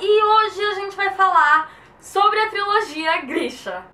e hoje a gente vai falar sobre a trilogia Grisha.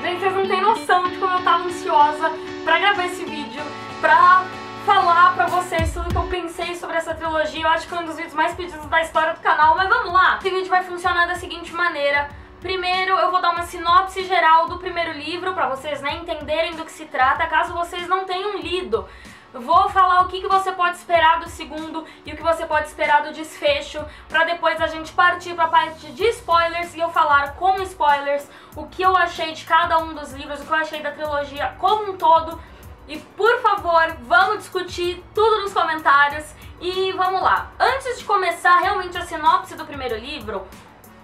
Gente, vocês não têm noção de como eu tava ansiosa pra gravar esse vídeo, pra falar pra vocês tudo que eu pensei sobre essa trilogia. Eu acho que foi um dos vídeos mais pedidos da história do canal, mas vamos lá! Esse vídeo vai funcionar da seguinte maneira. Primeiro eu vou dar uma sinopse geral do primeiro livro pra vocês entenderem do que se trata, caso vocês não tenham lido. Vou falar o que você pode esperar do segundo e o que você pode esperar do desfecho, pra depois a gente partir pra parte de spoilers e eu falar com spoilers o que eu achei de cada um dos livros, o que eu achei da trilogia como um todo. E por favor, vamos discutir tudo nos comentários e vamos lá. Antes de começar realmente a sinopse do primeiro livro,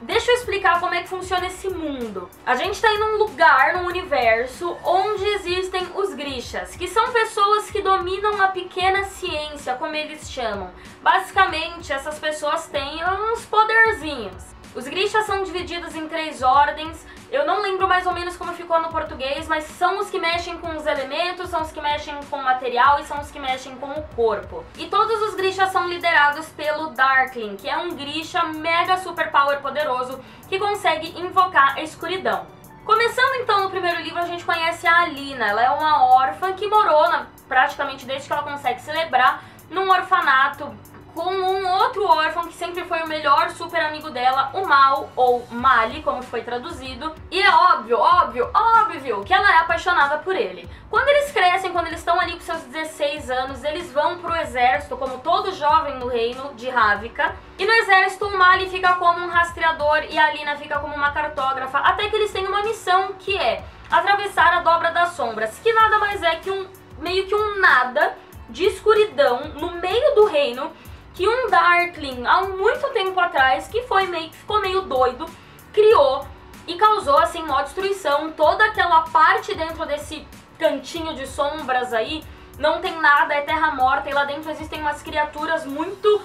deixa eu explicar como é que funciona esse mundo. A gente tá em um lugar, num universo, onde existem os Grishas, que são pessoas que dominam a pequena ciência, como eles chamam. Basicamente, essas pessoas têm uns poderzinhos. Os Grishas são divididos em 3 ordens. Eu não lembro mais ou menos como ficou no português, mas são os que mexem com os elementos, são os que mexem com o material e são os que mexem com o corpo. E todos os Grishas são liderados pelo Darkling, que é um Grisha mega super power poderoso que consegue invocar a escuridão. Começando então no primeiro livro, a gente conhece a Alina. Ela é uma órfã que morou, praticamente desde que ela consegue se lembrar, num orfanato com um outro órfão que sempre foi o melhor super amigo dela, o Mal, ou Mali, como foi traduzido. E é óbvio que ela é apaixonada por ele. Quando eles crescem, quando eles estão ali com seus 16 anos, eles vão pro exército, como todo jovem no reino de Ravnica. E no exército, o Mali fica como um rastreador e a Alina fica como uma cartógrafa, até que eles têm uma missão que é atravessar a Dobra das Sombras, que nada mais é que meio que um nada de escuridão no meio do reino, que um Darkling, há muito tempo atrás, que ficou meio doido, criou e causou, assim, uma destruição. Toda aquela parte dentro desse cantinho de sombras aí, não tem nada, é terra morta, e lá dentro existem umas criaturas muito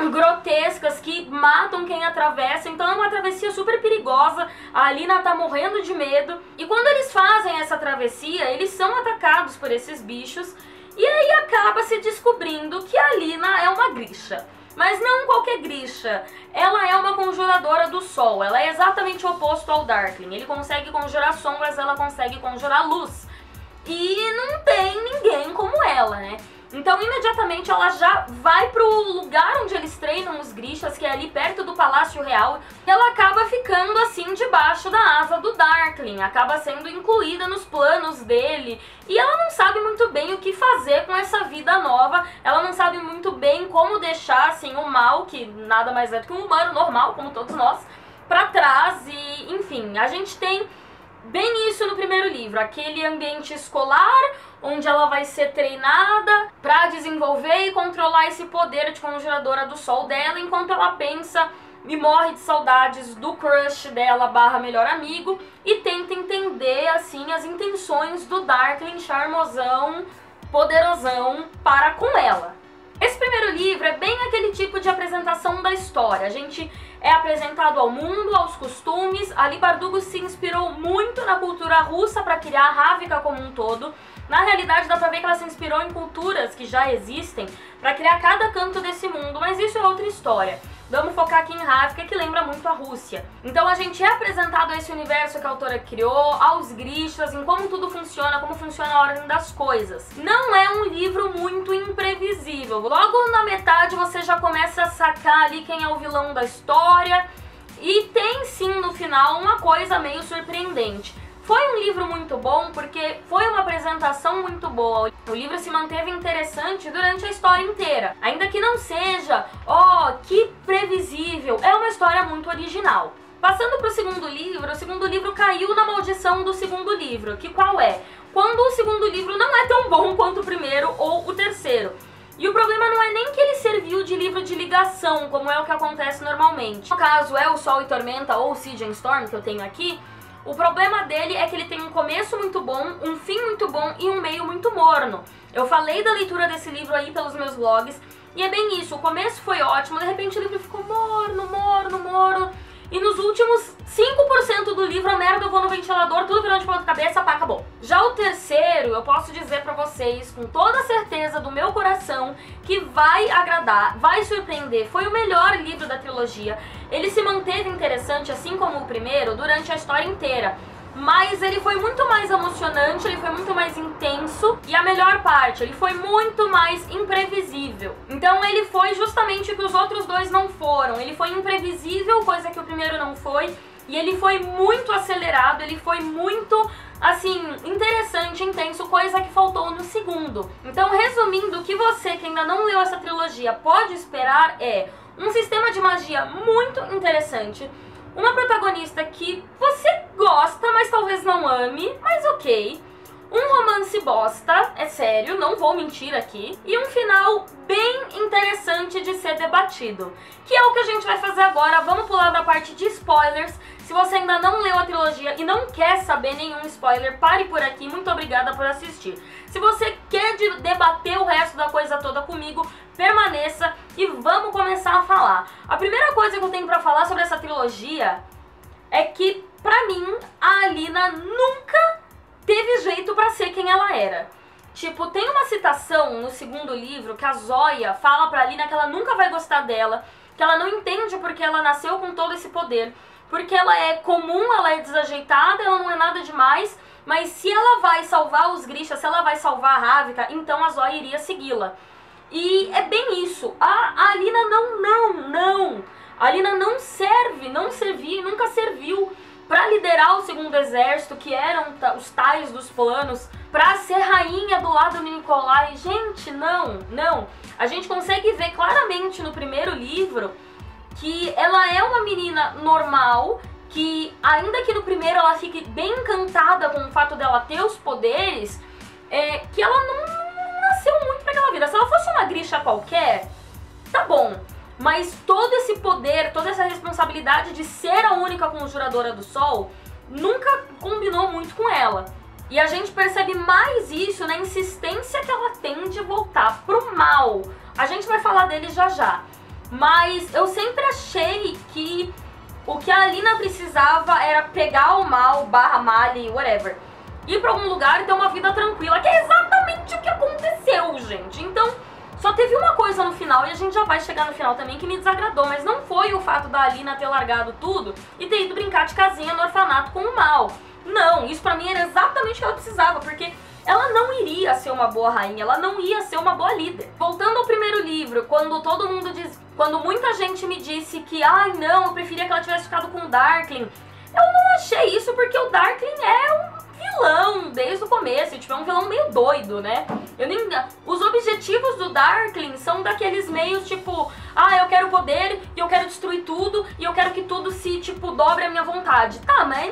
grotescas que matam quem atravessa, então é uma travessia super perigosa. A Alina tá morrendo de medo, e quando eles fazem essa travessia, eles são atacados por esses bichos. E aí acaba se descobrindo que a Alina é uma Grisha. Mas não qualquer Grisha. Ela é uma conjuradora do sol. Ela é exatamente o oposto ao Darkling. Ele consegue conjurar sombras, ela consegue conjurar luz. E não tem ninguém como ela, né? Então imediatamente ela já vai pro lugar onde eles treinam os Grishas, que é ali perto do Palácio Real. E ela acaba ficando assim debaixo da asa do Darkling, acaba sendo incluída nos planos dele. E ela não sabe muito bem o que fazer com essa vida nova. Ela não sabe muito bem como deixar assim o Mal, que nada mais é do que um humano normal, como todos nós, pra trás. E enfim, a gente tem bem isso no primeiro livro, aquele ambiente escolar onde ela vai ser treinada pra desenvolver e controlar esse poder de conjuradora do sol dela, enquanto ela pensa e morre de saudades do crush dela / melhor amigo, e tenta entender assim as intenções do Darkling charmosão, poderosão para com ela. Esse primeiro livro é bem aquele tipo de apresentação da história. A gente é apresentado ao mundo, aos costumes. A Leigh Bardugo se inspirou muito na cultura russa para criar a Ravnica como um todo. Na realidade, dá pra ver que ela se inspirou em culturas que já existem para criar cada canto desse mundo, mas isso é outra história. Vamos focar aqui em Ravnica, que lembra muito a Rússia. Então a gente é apresentado a esse universo que a autora criou, aos Grishas, em como tudo funciona, como funciona a ordem das coisas. Não é um livro muito imprevisível. Logo na metade você já começa a sacar ali quem é o vilão da história, e tem sim no final uma coisa meio surpreendente. Foi um livro muito bom porque foi uma apresentação muito boa. O livro se manteve interessante durante a história inteira. Ainda que não seja, que previsível, é uma história muito original. Passando para o segundo livro caiu na maldição do segundo livro, que qual é? Quando o segundo livro não é tão bom quanto o primeiro ou o terceiro. E o problema não é nem que ele serviu de livro de ligação, como é o que acontece normalmente. No caso é o Sol e Tormenta ou Siege and Storm, que eu tenho aqui. O problema dele é que ele tem um começo muito bom, um fim muito bom e um meio muito morno. Eu falei da leitura desse livro aí pelos meus vlogs, e é bem isso, o começo foi ótimo, de repente o livro ficou morno, e nos últimos 5% do livro a merda eu vou no ventilador, tudo virando de ponta cabeça, pá, acabou. Já o terceiro, eu posso dizer pra vocês com toda a certeza do meu coração que vai agradar, vai surpreender. Foi o melhor livro da trilogia. Ele se manteve interessante, assim como o primeiro, durante a história inteira. Mas ele foi muito mais emocionante, ele foi muito mais intenso e a melhor parte, ele foi muito mais imprevisível. Então ele foi justamente o que os outros dois não foram. Ele foi imprevisível, coisa que o primeiro não foi, e ele foi muito acelerado, ele foi muito, assim, interessante, intenso, coisa que faltou no segundo. Então, resumindo, o que você que ainda não leu essa trilogia pode esperar é um sistema de magia muito interessante, uma protagonista que você gosta, mas talvez não ame, mas ok. Um romance bosta, é sério, não vou mentir aqui. E um final bem interessante de ser debatido, que é o que a gente vai fazer agora. Vamos pular da parte de spoilers. Se você ainda não leu a trilogia e não quer saber nenhum spoiler, pare por aqui. Muito obrigada por assistir. Se você quer debater o resto da coisa toda comigo, permaneça e vamos começar a falar. A primeira coisa que eu tenho pra falar sobre essa trilogia é que, pra mim, a Alina nunca teve jeito pra ser quem ela era. Tipo, tem uma citação no segundo livro que a Zoya fala pra Alina que ela nunca vai gostar dela, que ela não entende porque ela nasceu com todo esse poder, porque ela é comum, ela é desajeitada, ela não é nada demais, mas se ela vai salvar os Grishas, se ela vai salvar a Ravika, então a Zoya iria segui-la. E é bem isso. A Alina não. A Alina não serve, não servia, nunca serviu pra liderar o segundo exército, que eram os tais dos planos, pra ser rainha do lado do Nikolai. Gente, não. A gente consegue ver claramente no primeiro livro que ela é uma menina normal, que ainda que no primeiro ela fique bem encantada com o fato dela ter os poderes, que ela não nasceu muito pra aquela vida. Se ela fosse uma Grisha qualquer, tá bom. Mas todo esse poder, toda essa responsabilidade de ser a única conjuradora do sol, nunca combinou muito com ela. E a gente percebe mais isso na insistência que ela tem de voltar pro mal. A gente vai falar dele já já. Mas eu sempre achei que o que a Alina precisava era pegar o mal, Mali, whatever, ir pra algum lugar e ter uma vida tranquila, que é exatamente o que aconteceu, gente. Então, só teve uma coisa no final, e a gente já vai chegar no final também, que me desagradou, mas não foi o fato da Alina ter largado tudo e ter ido brincar de casinha no orfanato com o mal. Não, isso pra mim era exatamente o que ela precisava, porque ela não iria ser uma boa rainha, ela não ia ser uma boa líder. Voltando ao primeiro livro, quando muita gente me disse que, ai não, eu preferia que ela tivesse ficado com o Darkling, eu não achei isso, porque o Darkling é um vilão desde o começo, tipo, é um vilão meio doido, né? Os objetivos do Darkling são daqueles meios, tipo, eu quero poder, e eu quero destruir tudo, e eu quero que tudo se, tipo, dobre a minha vontade. Tá, mas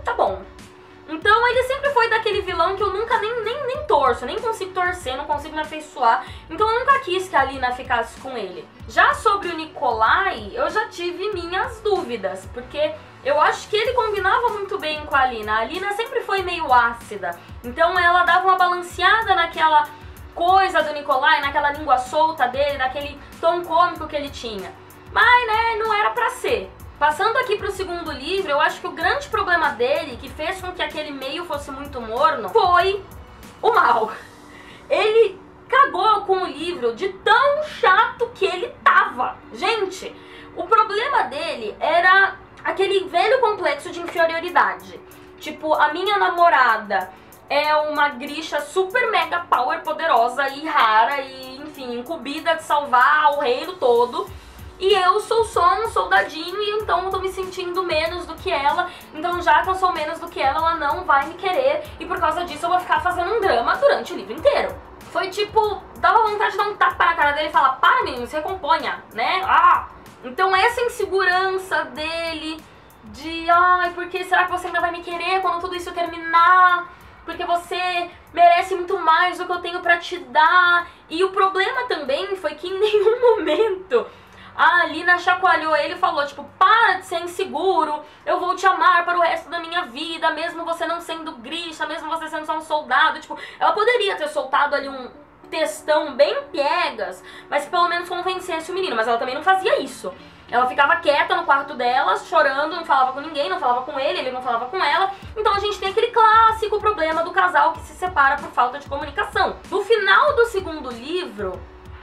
tá bom. Então ele sempre foi daquele vilão que eu nunca nem torço, nem consigo torcer, não consigo me afeiçoar. Então eu nunca quis que a Alina ficasse com ele. Já sobre o Nikolai, eu já tive minhas dúvidas, porque eu acho que ele combinava muito bem com a Alina. A Alina sempre foi meio ácida, então ela dava uma balanceada naquela coisa do Nikolai, naquela língua solta dele, naquele tom cômico que ele tinha. Mas, né, não era pra ser. Passando aqui pro segundo livro, eu acho que o grande problema dele, que fez com que aquele meio fosse muito morno, foi o mal. Ele cagou com o livro de tão chato que ele tava. Gente, o problema dele era aquele velho complexo de inferioridade. Tipo, a minha namorada é uma Grisha super mega power poderosa e rara e, enfim, incumbida de salvar o reino todo. E eu sou só um soldadinho e então eu tô me sentindo menos do que ela. Então já que eu sou menos do que ela não vai me querer. E por causa disso eu vou ficar fazendo um drama durante o livro inteiro. Foi tipo, dava vontade de dar um tapa na cara dele e falar, para menino, se recomponha, né? Então essa insegurança dele de, porque será que você ainda vai me querer quando tudo isso terminar? Porque você merece muito mais do que eu tenho pra te dar. E o problema também foi que em nenhum momento a Alina chacoalhou ele e falou, tipo, para de ser inseguro, eu vou te amar para o resto da minha vida, mesmo você não sendo Grisha, mesmo você sendo só um soldado. Tipo, ela poderia ter soltado ali um textão bem piegas, mas que pelo menos convencesse o menino, mas ela também não fazia isso. Ela ficava quieta no quarto dela, chorando, não falava com ninguém, não falava com ele não falava com ela. Então a gente tem aquele clássico problema do casal que se separa por falta de comunicação. No final do segundo livro,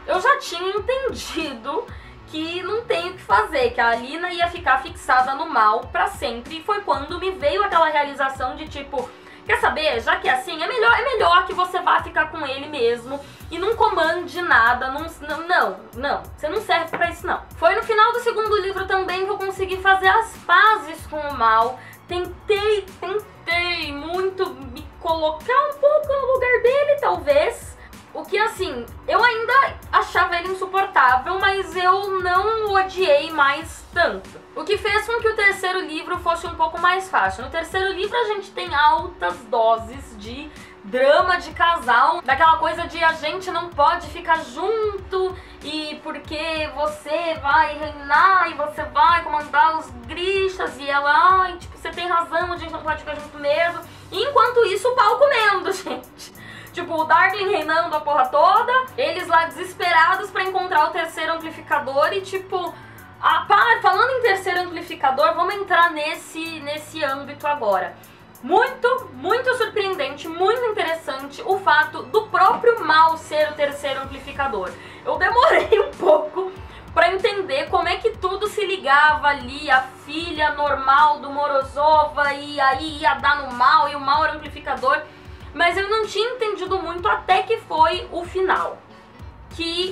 eu já tinha entendido que não tem o que fazer, que a Alina ia ficar fixada no mal pra sempre. E foi quando me veio aquela realização de tipo, quer saber, já que é assim, é melhor que você vá ficar com ele mesmo e não comande nada, não, você não serve pra isso não. Foi no final do segundo livro também que eu consegui fazer as pazes com o mal. Tentei muito me colocar um pouco no lugar dele, talvez. O que, assim, eu ainda achava ele insuportável, mas eu não o odiei mais tanto. O que fez com que o terceiro livro fosse um pouco mais fácil. No terceiro livro a gente tem altas doses de drama de casal, daquela coisa de a gente não pode ficar junto e porque você vai reinar e você vai comandar os Grishas e ela, ai, tipo, você tem razão, a gente não pode ficar junto mesmo. E enquanto isso o pau comendo, gente. Tipo, o Darkling reinando a porra toda, eles lá desesperados pra encontrar o terceiro amplificador e tipo... falando em terceiro amplificador, vamos entrar nesse âmbito agora. Muito surpreendente, muito interessante o fato do próprio mal ser o terceiro amplificador. Eu demorei um pouco pra entender como é que tudo se ligava ali, a filha normal do Morozova e aí ia dar no mal e o mal era o amplificador. Mas eu não tinha entendido muito até que foi o final.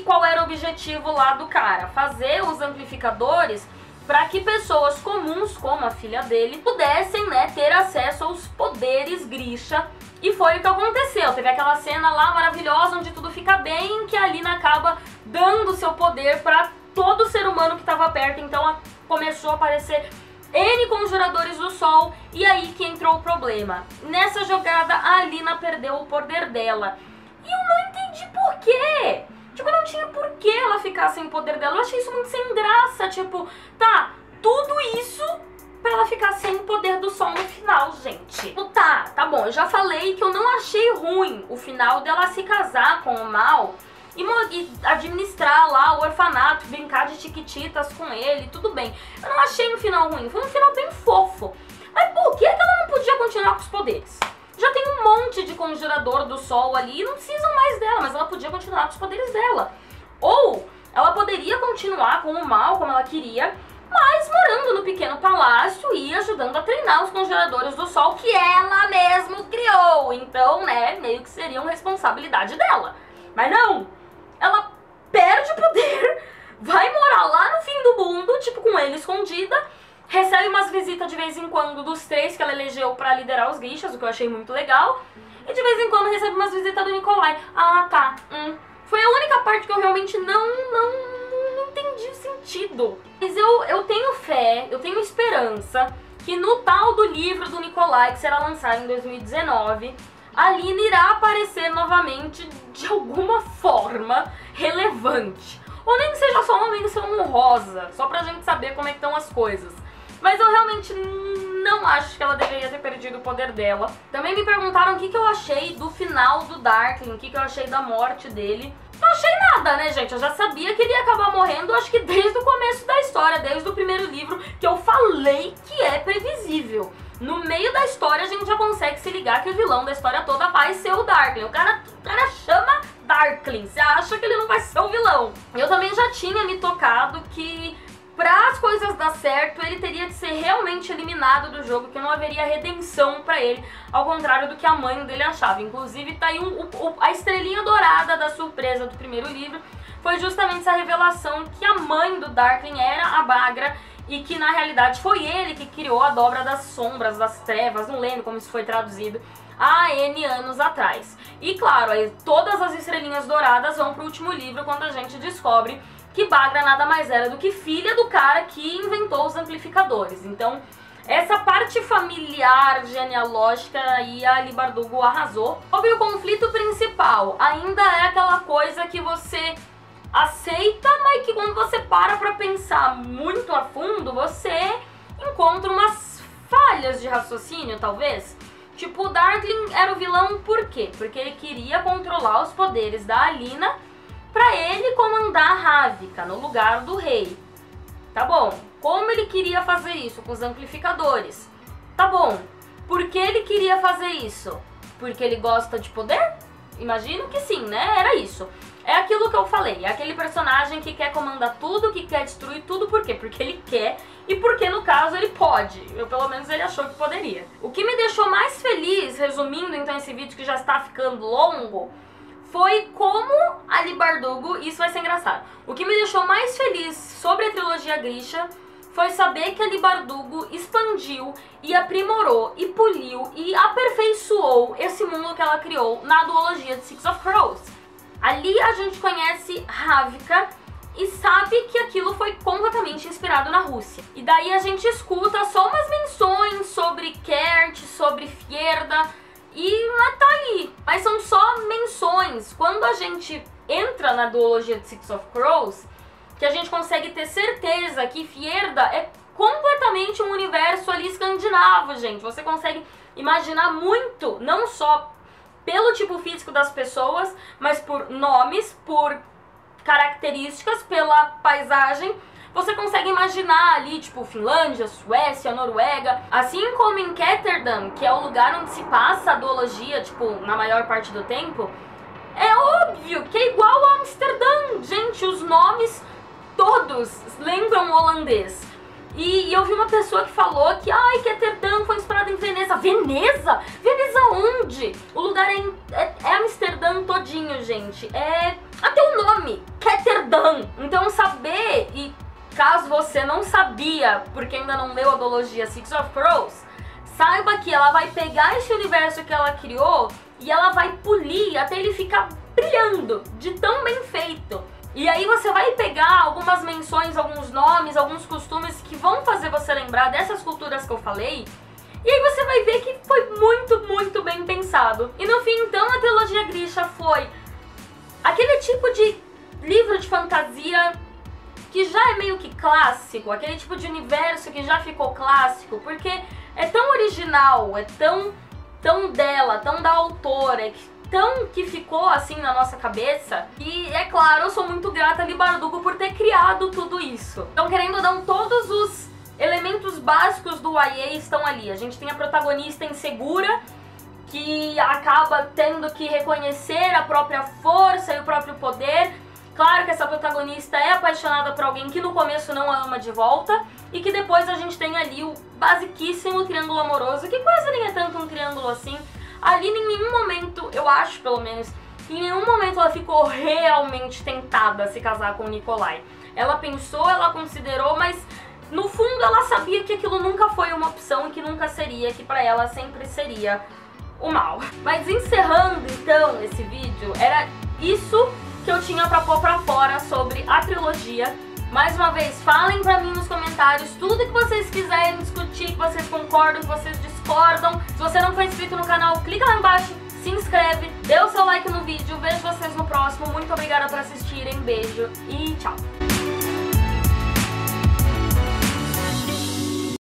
Qual era o objetivo lá do cara? Fazer os amplificadores para que pessoas comuns, como a filha dele, pudessem, né, ter acesso aos poderes Grisha. E foi o que aconteceu. Teve aquela cena lá maravilhosa onde tudo fica bem, que a Alina acaba dando seu poder para todo ser humano que estava perto. Então começou a aparecer N conjuradores do sol, e aí que entrou o problema. Nessa jogada, a Alina perdeu o poder dela. E eu não entendi por quê. Tipo, não tinha por que ela ficar sem o poder dela. Eu achei isso muito sem graça. Tipo, tá, tudo isso pra ela ficar sem o poder do sol no final, gente. Tipo, tá bom, eu já falei que eu não achei ruim o final dela se casar com o mal e administrar lá o orfanato, brincar de tiquititas com ele, tudo bem. Eu não achei um final ruim, foi um final bem fofo. Mas por que ela não podia continuar com os poderes? Já tem um monte de conjurador do sol ali e não precisam mais dela, mas ela podia continuar com os poderes dela. Ou ela poderia continuar com o mal como ela queria, mas morando no pequeno palácio e ajudando a treinar os conjuradores do sol que ela mesma criou. Então, né, meio que seriam responsabilidade dela. Mas não! Ela perde o poder, vai morar lá no fim do mundo, tipo com ele escondida, recebe umas visitas de vez em quando dos 3 que ela elegeu pra liderar os Grishas, o que eu achei muito legal, e de vez em quando recebe umas visitas do Nikolai. Ah, tá. Foi a única parte que eu realmente não entendi o sentido. Mas eu tenho fé, eu tenho esperança que no tal do livro do Nikolai, que será lançado em 2019... a Alina irá aparecer novamente de alguma forma relevante. Ou nem que seja só uma menção honrosa, só pra gente saber como é que estão as coisas. Mas eu realmente não acho que ela deveria ter perdido o poder dela. Também me perguntaram o que eu achei do final do Darkling, o que eu achei da morte dele. Não achei nada, né, gente? Eu já sabia que ele ia acabar morrendo, acho que desde o começo da história, desde o primeiro livro, que eu falei que é previsível. No meio da história a gente já consegue se ligar que o vilão da história toda vai ser o Darkling. O cara chama Darkling, você acha que ele não vai ser o vilão? Eu também já tinha me tocado que pra as coisas dar certo ele teria que ser realmente eliminado do jogo, que não haveria redenção pra ele, ao contrário do que a mãe dele achava. Inclusive tá aí a estrelinha dourada da surpresa do primeiro livro, foi justamente essa revelação que a mãe do Darkling era a Baghra, e que na realidade foi ele que criou a dobra das sombras, das trevas, não lembro como isso foi traduzido, há N anos atrás. E claro, aí todas as estrelinhas douradas vão pro último livro, quando a gente descobre que Baghra nada mais era do que filha do cara que inventou os amplificadores. Então, essa parte familiar, genealógica, aí a Leigh Bardugo arrasou. Sobre o conflito principal, ainda é aquela coisa que você aceita, mas que quando você para pra pensar muito a fundo, você encontra umas falhas de raciocínio, talvez. Tipo, o Darkling era o vilão por quê? Porque ele queria controlar os poderes da Alina pra ele comandar Ravnica no lugar do rei. Tá bom. Como ele queria fazer isso? Com os amplificadores. Tá bom. Por que ele queria fazer isso? Porque ele gosta de poder? Imagino que sim, né? Era isso. É aquilo que eu falei, é aquele personagem que quer comandar tudo, que quer destruir tudo, por quê? Porque ele quer e porque, no caso, ele pode. Pelo menos ele achou que poderia. O que me deixou mais feliz, resumindo então esse vídeo que já está ficando longo, foi como Ali Bardugo, isso vai ser engraçado, o que me deixou mais feliz sobre a trilogia Grisha foi saber que Ali Bardugo expandiu e aprimorou e poliu e aperfeiçoou esse mundo que ela criou na duologia de Six of Crows. Ali a gente conhece Ravka e sabe que aquilo foi completamente inspirado na Rússia. E daí a gente escuta só umas menções sobre Kert, sobre Fjerda, e tá aí. Mas são só menções. Quando a gente entra na duologia de Six of Crows, que a gente consegue ter certeza que Fjerda é completamente um universo ali escandinavo, gente. Você consegue imaginar muito, não só pelo tipo físico das pessoas, mas por nomes, por características, pela paisagem. Você consegue imaginar ali, tipo, Finlândia, Suécia, Noruega. Assim como em Ketterdam, que é o lugar onde se passa a duologia, tipo, na maior parte do tempo, é óbvio que é igual a Amsterdã. Gente, os nomes todos lembram holandês. E eu vi uma pessoa que falou que Ketterdam foi inspirado em Veneza. Veneza? Veneza onde? O lugar é Amsterdã todinho, gente. É até o nome, Ketterdam. Então saber, e caso você não sabia, porque ainda não leu a duologia Six of Crows, saiba que ela vai pegar esse universo que ela criou e ela vai polir até ele ficar brilhando, de tão bem feito. E aí você vai pegar algumas menções, alguns nomes, alguns costumes que vão fazer você lembrar dessas culturas que eu falei, e aí você vai ver que foi muito, muito bem pensado. E no fim, então, a trilogia Grisha foi aquele tipo de livro de fantasia que já é meio que clássico, aquele tipo de universo que já ficou clássico, porque é tão original, é tão dela, tão da autora, tão que ficou assim na nossa cabeça. E é claro, eu sou muito grata a Ali Bardugo por ter criado tudo isso. Então, querendo ou não, todos os elementos básicos do YA estão ali. A gente tem a protagonista insegura, que acaba tendo que reconhecer a própria força e o próprio poder. Claro que essa protagonista é apaixonada por alguém que no começo não a ama de volta, e que depois a gente tem ali o basiquíssimo triângulo amoroso, que quase nem é tanto um triângulo assim. Ali em nenhum momento, eu acho pelo menos, em nenhum momento ela ficou realmente tentada a se casar com o Nikolai. Ela pensou, ela considerou, mas no fundo ela sabia que aquilo nunca foi uma opção e que nunca seria, que pra ela sempre seria o mal. Mas encerrando então esse vídeo, era isso que eu tinha pra pôr pra fora sobre a trilogia. Mais uma vez, falem pra mim nos comentários tudo que vocês quiserem discutir, que vocês concordam, que vocês discordam. Se você não for inscrito no canal, clica lá embaixo, se inscreve, dê o seu like no vídeo. Vejo vocês no próximo. Muito obrigada por assistirem, beijo e tchau!